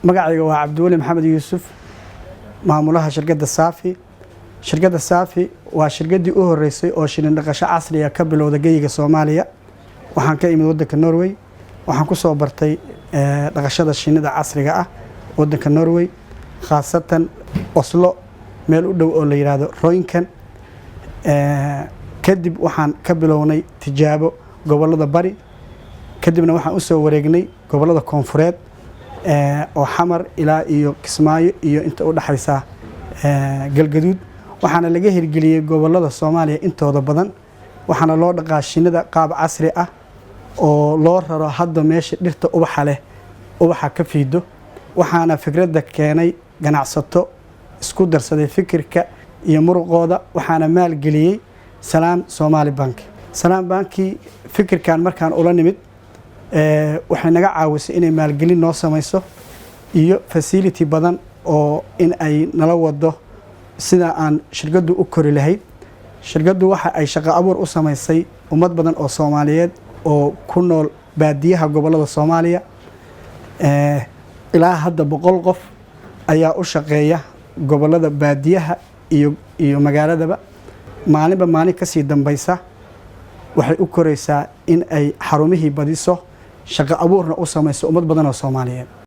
magacayga waa Cabdiwali Maxamed Yuusuf maamulaha shirkadda Saafi. Shirkadda Saafi waa shirkaddii u horeysay oo shilin dhaqasho casri ah ka bilowday geyiga Soomaaliya. Waxaan ka imid waddanka Norway. Waxaan ku soo bartay dhaqashada shinnida casriga ah waddanka Norway, khaasatan Oslo, meel u dhow oo la yiraahdo Roynken. Kadib waxaan ka bilownay tijaabo gobollada bari. Kadibna waxaan u soo wareegnay gobollada koonfureed oo Xamar ilaa iyo Kismaayo iyo inta u dhaxaysa Galgaduud. waxaana laga hirgeliyay gobollada Soomaaliya intooda badan. waxaana loo dhaqaa shinnida qaab casri ah oo loo raro hadda meesha dhirta ubaxa leh ubaxa ka fiido. waxaana fikradda keenay ganacsato isku darsaday fikirka iyo muruqooda. waxaana maalgeliyay Salaam Somali Bank. Salaam Banki fikirkan markaan ula nimid waxay naga caawisay inay maalgelin noo samayso iyo facility badan oo in ay nala wado sida aan shirkaddu u kori lahayd. shirkaddu waxa ay shaqo abuur u samaysay ummad badan oo Soomaaliyeed oo ku nool baadiyaha gobollada Soomaaliya. ilaa hadda 100 qof ayaa u shaqeeya gobollada baadiyaha iyo magaaladaba. maalinba maalin ka sii dambaysa waxay u koraysaa in ay xarumihii badiso shaqo abuurna u samayso ummad badan oo Soomaaliyeed.